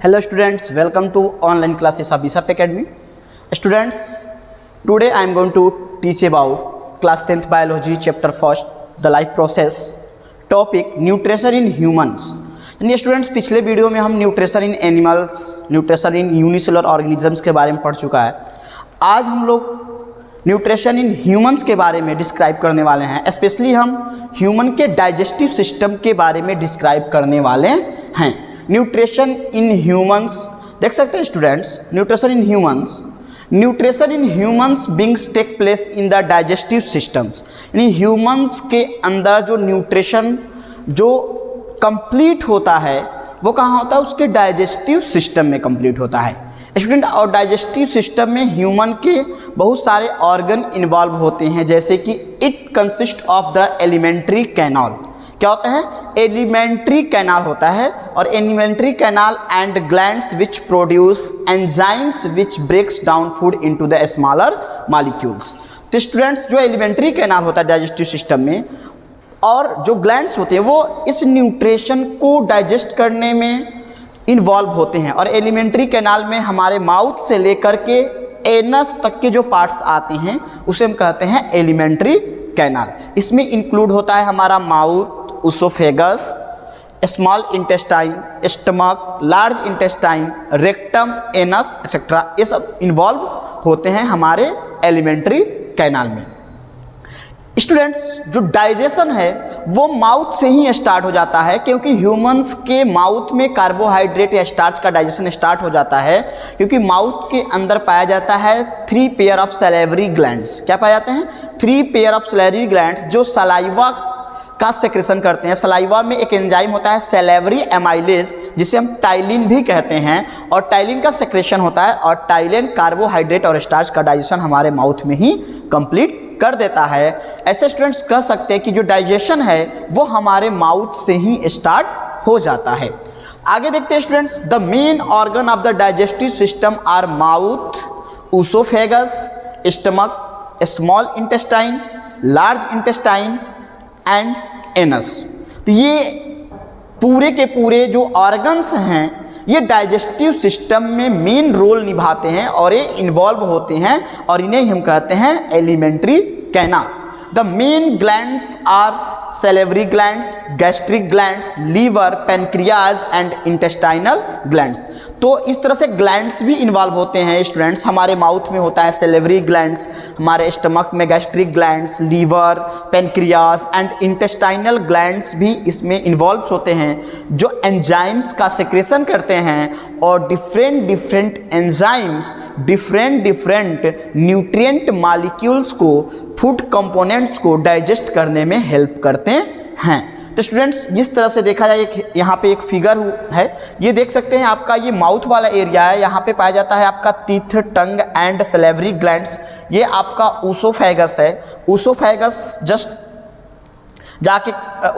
Hello students, welcome to online classes of Bishop Academy. Students, today I am going to teach about class 10th biology chapter 1st, the life process, topic nutrition in humans. यानी students पिछले video में हम nutrition in animals, nutrition in unicellular organisms के बारे में पढ़ चुका है। आज हम लोग न्यूट्रिशन इन ह्यूमंस के बारे में डिस्क्राइब करने वाले हैं। स्पेशली हम ह्यूमन के डाइजेस्टिव सिस्टम के बारे में डिस्क्राइब करने वाले हैं। न्यूट्रिशन इन ह्यूमंस देख सकते हैं students, nutrition in humans beings take place in the digestive systems. यानी ह्यूमंस के अंदर जो न्यूट्रिशन जो कंप्लीट होता है वो कहाँ होता है, उसके डाइजेस्टिव सिस्टम में कंप्लीट होता है स्टूडेंट। और डाइजेस्टिव सिस्टम में ह्यूमन के बहुत सारे ऑर्गन इन्वॉल्व होते हैं, जैसे कि it consist of the elementary canal. क्या होता है? एलिमेंट्री कैनाल होता है, और elementary canal and glands which produce enzymes which breaks down food into the smaller molecules. तो स्टूडेंट्स जो एलिमेंट्री कैनाल होता है डाइजेस्टिव सिस्टम में, और जो ग्लैंड्स होते हैं वो इस न्यूट्रिशन को डाइजेस्ट करने में इन्वॉल्व होते हैं। और एलिमेंट्री कैनाल में हमारे माउथ से लेकर के एनस तक के जो पार्ट्स आते हैं उसे हम कहते हैं एलिमेंट्री कैनाल। इसमें इंक्लूड होता है हमारा mouth, oesophagus, small intestine, stomach, large intestine, rectum, anus etcetera, ये सब इन्वॉल्व होते हैं हमारे एलिमेंट्री कैनाल में। स्टूडेंट्स जो डाइजेशन है वो माउथ से ही स्टार्ट हो जाता है, क्योंकि ह्यूमंस के माउथ में कार्बोहाइड्रेट या स्टार्च का डाइजेशन स्टार्ट हो जाता है, क्योंकि माउथ के अंदर पाया जाता है 3 पेयर ऑफ सैलिवरी ग्लैंड्स। क्या पाए जाते हैं? 3 पेयर ऑफ सैलिवरी ग्लैंड्स जो सलाइवा का सेक्रेशन करते हैं। सलाइवा में एक एंजाइम होता है सैलिवरी एमाइलेज, जिसे हम टाइलिन भी कहते हैं, और टाइलिन का सेक्रेशन होता है, और टाइलिन कार्बोहाइड्रेट और स्टार्च का डाइजेशन हमारे माउथ में ही कंप्लीट कर देता है। ऐसे स्टूडेंट्स कह सकते हैं कि जो डाइजेशन है वो हमारे माउथ से ही स्टार्ट हो जाता है। आगे देखते हैं students, the main organ of the digestive system are mouth, oesophagus, stomach, small intestine, large intestine and anus. तो ये पूरे के पूरे जो ऑर्गन्स हैं ये डाइजेस्टिव सिस्टम में मेन रोल निभाते हैं और ये इन्वॉल्व होते हैं, और इन्हें हम कहते हैं elementary canal. The main glands are salivary glands, gastric glands, liver, pancreas and intestinal glands. तो इस तरह से ग्लैंड्स भी इन्वॉल्व होते हैं स्टूडेंट्स। हमारे माउथ में होता है सैलिवरी ग्लैंड्स, हमारे स्टमक में gastric glands, liver, pancreas and intestinal glands भी इसमें इन्वॉल्व होते हैं, जो एंजाइम्स का सेक्रेशन करते हैं, और different enzymes different nutrient molecules को, फूड कंपोनेंट्स को डाइजेस्ट करने में हेल्प करते हैं। तो स्टूडेंट्स जिस तरह से देखा जाए, यहाँ पे एक फिगर है, ये देख सकते हैं आपका ये माउथ वाला एरिया है, यहाँ पे पाया जाता है आपका teeth, tongue and salivary glands. ये आपका उसोफेगस है। उसोफेगस जस्ट जाके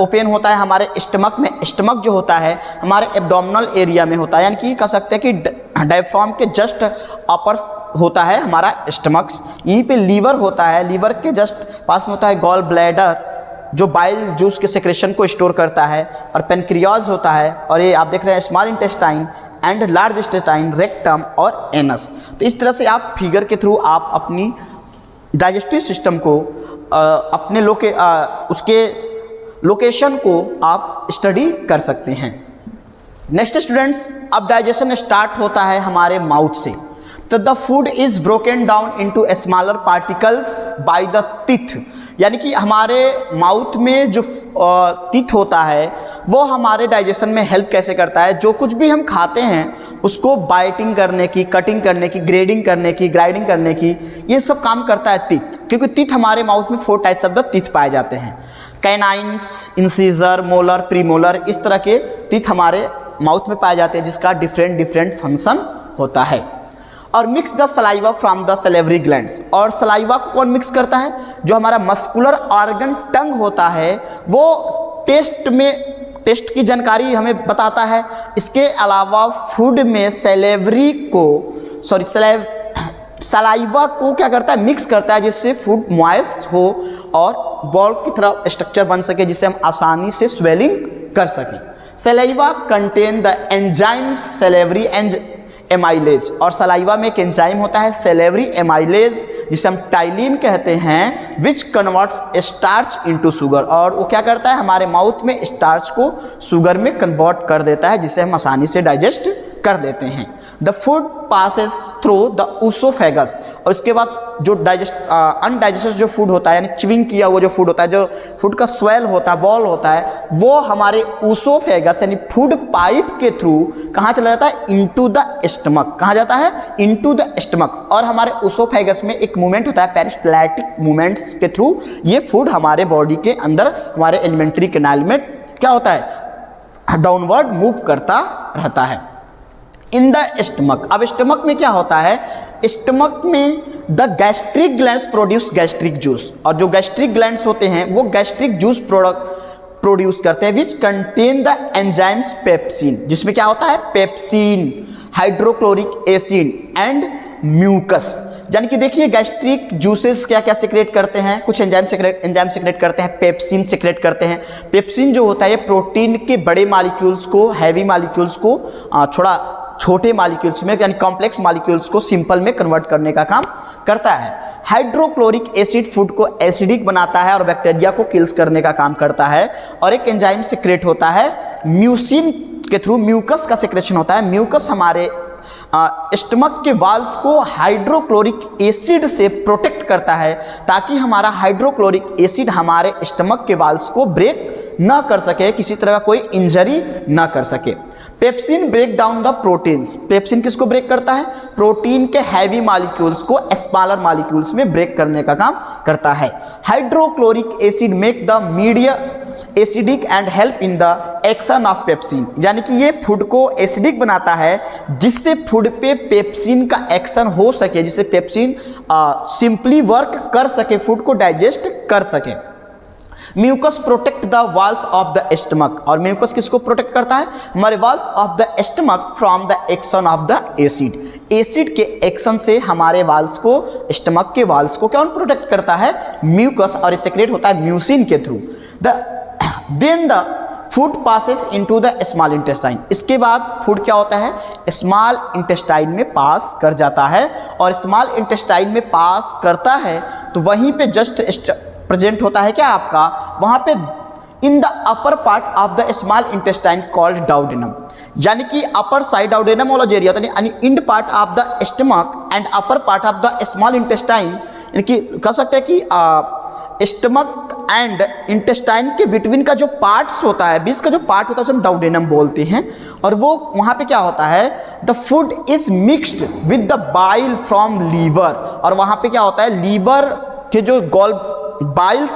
ओपन होता है हमारे स्टमक में। स्टमक जो होता है हमारे एब्डोमिनल एरिया में होता है, यानी कि कह सकते हैं कि डायफ्राम के जस्ट अपर होता है हमारा स्टमक्स। यहीं पे लीवर होता है, लीवर के जस्ट पास में होता है गॉल ब्लैडर, जो बाइल जूस के सेक्रेशन को स्टोर करता है, और पेनक्रियाज होता है, और ये आप देख रहे हैं small intestine and large intestine, rectum और एनस। तो इस तरह से आप फिगर के थ्रू आप अपनी डाइजेस्टिव सिस्टम को अपने उसके लोकेशन को आप स्टडी कर सकते हैं। नेक्स्ट स्टूडेंट्स, अब डाइजेशन स्टार्ट होता है हमारे माउथ से। तो the food is broken down into smaller particles by the teeth. यानी कि हमारे माउथ में जो टीथ होता है वो हमारे डाइजेशन में हेल्प कैसे करता है? जो कुछ भी हम खाते हैं उसको बाइटिंग करने की, कटिंग करने की, ग्रेडिंग करने की, ग्राइंडिंग करने की, ये सब काम करता है टीथ। क्योंकि टीथ हमारे माउथ में 4 टाइप्स ऑफ द टीथ पाए जाते हैं, कैनाइन्स, इंसीजर, मोलर, प्रीमोलर, इस तरह के टीथ हमारे माउथ में पाए जाते हैं, जिसका डिफरेंट फंक्शन होता है। और mix the saliva from the salivary glands. और सलाइवा को कौन मिक्स करता है? जो हमारा मस्कुलर ऑर्गन टंग होता है वो टेस्ट की जानकारी हमें बताता है। इसके अलावा फूड में सलाइवा को क्या करता है? मिक्स करता है, जिससे फूड मॉइस्ट हो और बॉल की तरह स्ट्रक्चर बन सके, जिससे हम आसानी से स्वेलिंग कर सकें। Saliva contain the enzyme salivary amylase, और सलाइवा में एक एंजाइम होता है सेलेवरी एमाइलेज जिसे हम टाइलिन कहते हैं, which converts starch into sugar, और वो क्या करता है हमारे माउथ में स्टार्च को शुगर में कन्वर्ट कर देता है जिसे हम आसानी से डाइजेस्ट कर लेते हैं। The food passes through the oesophagus, और उसके बाद जो अनडाइजेस्टेड जो फूड होता है यानी च्युइंग किया हुआ जो फूड होता है, जो फूड का स्वेल होता है, बॉल होता है, वो हमारे ऊसोफेगस यानी फूड पाइप के थ्रू कहाँ चला जाता है, इनटू द स्टमक। कहाँ जाता है, इनटू द स्टमक। और हमारे ऊसोफेगस में एक मूवमेंट होता है पेरिस्टाल्टिक मूवमेंट्स के थ्रू ये फूड हमारे बॉडी के अंदर हमारे एलिमेंट्री कैनाल में क्या होता है, डाउनवर्ड मूव करता रहता है। इन द स्टमक, अब स्टमक में क्या होता है, स्टमक में the gastric glands produce gastric juice, और जो गैस्ट्रिक ग्लैंड्स होते हैं वो गैस्ट्रिक जूस प्रोड्यूस करते हैं, which contain the enzymes pepsin, जिसमें क्या होता है, pepsin, hydrochloric acid and mucus. यानी कि देखिए गैस्ट्रिक जूसेस क्या क्या सिक्रेट करते हैं, कुछ एंजाइम सिक्रेट करते हैं, पेप्सिन सिक्रेट करते हैं। पेप्सिन जो होता है ये प्रोटीन के बड़े मॉलिक्यूल्स को, हैवी मॉलिक्यूल्स को थोड़ा छोटे मॉलिक्यूल्स में यानी कॉम्प्लेक्स मॉलिक्यूल्स को सिंपल में कन्वर्ट करने का काम करता है। हाइड्रोक्लोरिक एसिड फूड को एसिडिक बनाता है और बैक्टीरिया को किल्स करने का काम करता है। और एक एंजाइम सिक्रेट होता है म्यूसिन के थ्रू, म्यूकस का सिक्रेशन होता है। म्यूकस हमारे स्टमक के वाल्स को हाइड्रोक्लोरिक एसिड से प्रोटेक्ट करता है ताकि हमारा हाइड्रोक्लोरिक एसिड हमारे स्टमक के वाल्स को ब्रेक ना कर सके, किसी तरह का कोई इंजरी ना कर सके। Pepsin break down the proteins, pepsin किसको ब्रेक करता है, प्रोटीन के हैवी मॉलिक्यूल्स को स्मॉलर मॉलिक्यूल्स में ब्रेक करने का काम करता है। Hydrochloric acid make the media acidic and help in the action of pepsin, यानी कि ये फूड को एसिडिक बनाता है जिससे फूड पे पेप्सिन का एक्शन हो सके, जिससे पेप्सिन सिंपली वर्क कर सके, फूड को डाइजेस्ट कर सके। Mucus protect the walls of the stomach, और म्यूकस किसको प्रोटेक्ट करता है, हमारे walls of the stomach from the action of the acid, acid के एक्शन से हमारे वॉल्स को, स्टमक के वॉल्स को कौन प्रोटेक्ट करता है, म्यूकस, और ये सेक्रेट होता है म्यूसिन के थ्रू। Then the food passes into the small intestine, इसके बाद फूड क्या होता है, स्मॉल इंटेस्टाइन में पास कर जाता है, और स्मॉल इंटेस्टाइन में पास करता है तो वहीं पे जस्ट प्रेजेंट होता है क्या आपका, वहां पे in the upper part of the small intestine called duodenum, यानी कि अपर साइड डाउडेनम वाला जो एरिया होता है यानी end part of the stomach and upper part of the small intestine, यानी कि कह सकते हैं कि स्टमक एंड इंटेस्टाइन के बिटवीन का जो पार्ट्स होता है, बीच का जो पार्ट होता है उसे हम डाउडेनम बोलते हैं। और वो वहां पे क्या होता है, the food is mixed with the bile from liver, और वहां पे क्या होता है, लीवर के जो बाइल्स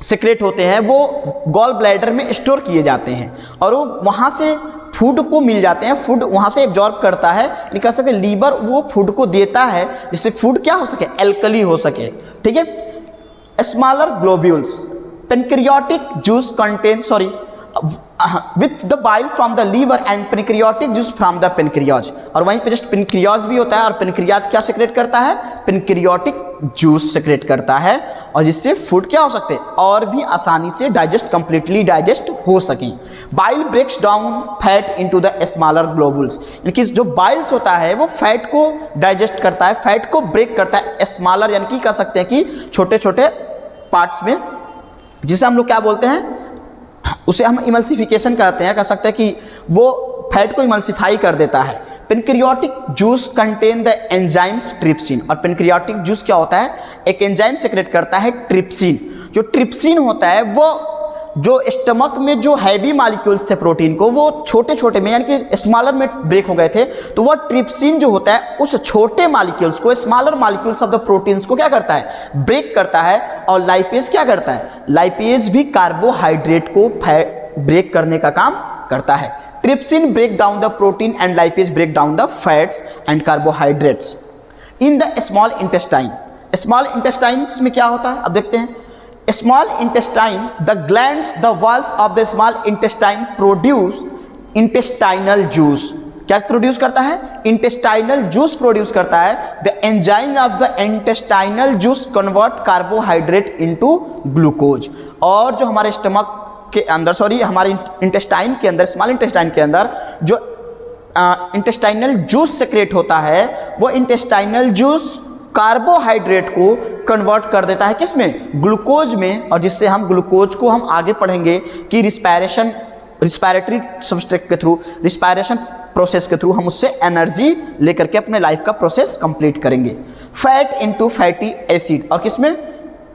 सिक्रेट होते हैं वो गॉल ब्लैडर में स्टोर किए जाते हैं और वो वहाँ से फूड को मिल जाते हैं, फूड वहाँ से एब्जॉर्ब करता है, निकल सके लीवर वो फूड को देता है जिससे फूड क्या हो सके, एल्कली हो सके। ठीक है। Smaller globules pancreatic juice contain with the bile from the liver and pancreatic juice from the pancreas, और वहीं पे जस्ट पेनक्रियाज भी होता है और पेनक्रियाज क्या सेक्रेट करता है, पेनक्रियाटिक जूस सेक्रेट करता है, और जिससे फूड क्या हो सकते हैं और भी आसानी से कंप्लीटली डाइजेस्ट हो सकें। Bile breaks down fat into the smaller globules, यानी कि जो बाइल्स होता है वो फैट को डाइजेस्ट करता है, फैट को ब्रेक करता है स्मॉलर, यानी कि कह सकते हैं कि छोटे छोटे पार्ट्स में, जिसे हम लोग क्या बोलते हैं, उसे हम इमल्सिफिकेशन कहते हैं, कह सकते हैं कि वो फैट को इमल्सिफाई कर देता है। Pancreatic juice contain the enzymes trypsin, और पेनक्रियाटिक जूस क्या होता है, एक एंजाइम सेक्रेट करता है ट्रिप्सिन। जो ट्रिप्सिन होता है वो जो स्टमक में जो हैवी मॉलिक्यूल्स थे प्रोटीन को वो छोटे छोटे में यानी कि स्मॉलर में ब्रेक हो गए थे, तो वह ट्रिप्सिन जो होता है उस छोटे मॉलिक्यूल्स को, smaller molecules of the proteins को क्या करता है, ब्रेक करता है। और लाइपेज क्या करता है, लाइपेज भी कार्बोहाइड्रेट को ब्रेक करने का काम करता है। Trypsin break down the protein and lipase break down the fats and carbohydrates in the small intestine. Small intestines में क्या होता है, अब देखते हैं। Small intestine, the glands, the walls of the small intestine produce intestinal juice. क्या produce करता है, इंटेस्टाइनल जूस प्रोड्यूस करता है। The enzyme of the intestinal juice convert carbohydrate into glucose, और जो हमारे स्टमक के अंदर, सॉरी हमारे इंटेस्टाइन के अंदर, स्मॉल इंटेस्टाइन के अंदर जो इंटेस्टाइनल जूस सेक्रेट होता है, वो इंटेस्टाइनल जूस कार्बोहाइड्रेट को कन्वर्ट कर देता है किसमें, ग्लूकोज में, और जिससे हम ग्लूकोज को हम आगे पढ़ेंगे कि रिस्पायरेटरी सबस्ट्रेट के थ्रू, रिस्पायरेशन प्रोसेस के थ्रू हम उससे एनर्जी लेकर के अपने लाइफ का प्रोसेस कंप्लीट करेंगे। फैट इनटू फैटी एसिड, और किसमें,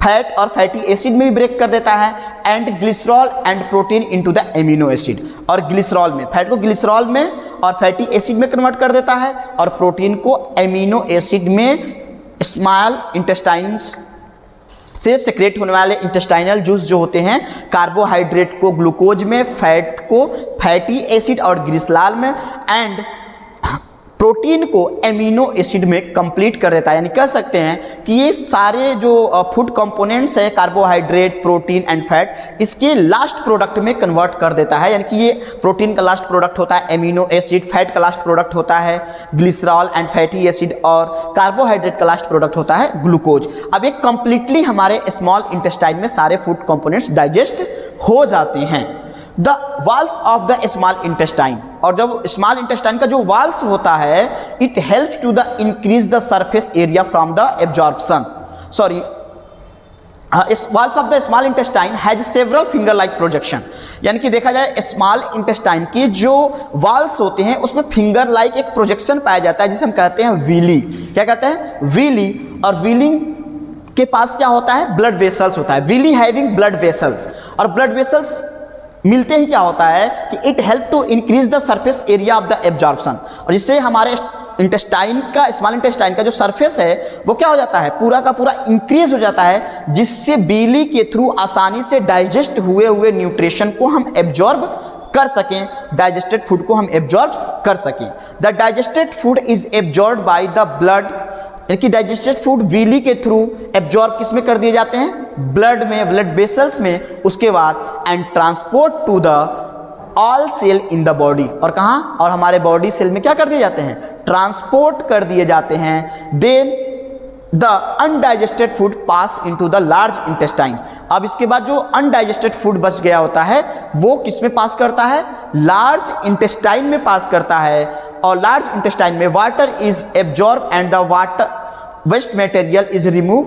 फैट और फैटी एसिड में भी ब्रेक कर देता है, and glycerol and protein into the amino acid, और ग्लिसरॉल में, फैट को ग्लिसरॉल में और फैटी एसिड में कन्वर्ट कर देता है, और प्रोटीन को एमिनो एसिड में स्मॉल इंटेस्टाइन से सेक्रेट होने वाले इंटेस्टाइनल जूस जो होते हैं, कार्बोहाइड्रेट को ग्लूकोज में, फैट को फैटी एसिड और ग्लिसरॉल में, एंड प्रोटीन को एमिनो एसिड में कंप्लीट कर देता है। यानी कह सकते हैं कि ये सारे जो फूड कंपोनेंट्स है, कार्बोहाइड्रेट, प्रोटीन एंड फैट, इसके लास्ट प्रोडक्ट में कन्वर्ट कर देता है। यानी कि ये प्रोटीन का लास्ट प्रोडक्ट होता है एमिनो एसिड, फैट का लास्ट प्रोडक्ट होता है ग्लिसरॉल एंड फैटी एसिड, और कार्बोहाइड्रेट का लास्ट प्रोडक्ट होता है ग्लूकोज। अब ये कंप्लीटली हमारे स्मॉल इंटेस्टाइन में सारे फूड कंपोनेंट्स डाइजेस्ट हो जाते हैं। The walls of the small intestine, और जब स्मॉल इंटेस्टाइन का जो वाल्स होता है, it helps to the increase the surface area from the absorption, sorry walls of the small intestine has several finger like projection. यानी कि देखा जाए स्मॉल इंटेस्टाइन की जो वाल्स होते हैं उसमें फिंगर लाइक एक प्रोजेक्शन पाया जाता है, जिसे हम कहते हैं वीली। क्या कहते हैं, वीली। और वीलिंग के पास क्या होता है, ब्लड वेसल्स होता है, वीली हैविंग ब्लड वेसल्स, और ब्लड वेसल्स मिलते ही क्या होता है कि it help to increase the surface area of the absorption, और इससे हमारे इंटेस्टाइन का, स्मॉल इंटेस्टाइन का जो सरफेस है वो क्या हो जाता है, पूरा का पूरा इंक्रीज हो जाता है, जिससे बीली के थ्रू आसानी से डाइजेस्ट हुए न्यूट्रिशन को हम एब्जॉर्ब कर सकें, डाइजेस्टेड फूड को हम एब्जॉर्ब कर सकें। The digested food is absorb by the blood, यानी डाइजेस्टेड फूड वीली के थ्रू एब्जॉर्ब किस में कर दिए जाते हैं, ब्लड में, ब्लड वेसल्स में, उसके बाद and transport to the all cell in the body, और कहाँ, और हमारे बॉडी सेल में क्या कर दिए जाते हैं, ट्रांसपोर्ट कर दिए जाते हैं। Then the undigested food pass into the large intestine. अब इसके बाद जो अनडाइजेस्टेड फूड बच गया होता है वो किस में पास करता है, लार्ज इंटेस्टाइन में पास करता है, और लार्ज इंटेस्टाइन में water is absorb and the water waste material is remove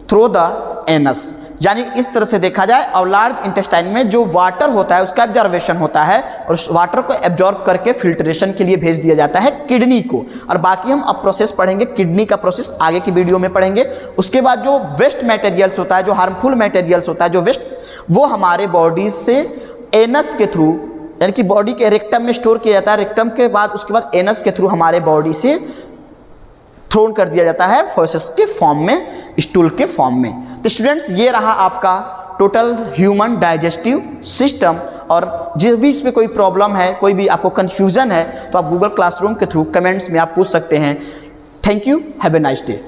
through the anus. यानी इस तरह से देखा जाए, और लार्ज इंटेस्टाइन में जो वाटर होता है उसका एब्जॉर्वेशन होता है, और उस वाटर को एब्जॉर्ब करके फिल्ट्रेशन के लिए भेज दिया जाता है किडनी को। और बाकी हम अब प्रोसेस पढ़ेंगे, किडनी का प्रोसेस आगे की वीडियो में पढ़ेंगे। उसके बाद जो वेस्ट मटेरियल्स होता है, जो हार्मफुल मटेरियल्स होता है, जो वेस्ट, वो हमारे बॉडी से एनस के थ्रू, यानी कि बॉडी के रेक्टम में स्टोर किया जाता है, रेक्टम के बाद उसके बाद एनस के थ्रू हमारे बॉडी से थ्रोन कर दिया जाता है फॉसेस के फॉर्म में, स्टूल के फॉर्म में। तो स्टूडेंट्स, ये रहा आपका टोटल ह्यूमन डाइजेस्टिव सिस्टम, और जिस भी इसमें कोई प्रॉब्लम है, कोई भी आपको कंफ्यूजन है, तो आप गूगल क्लासरूम के थ्रू कमेंट्स में आप पूछ सकते हैं। Thank you, have a nice day.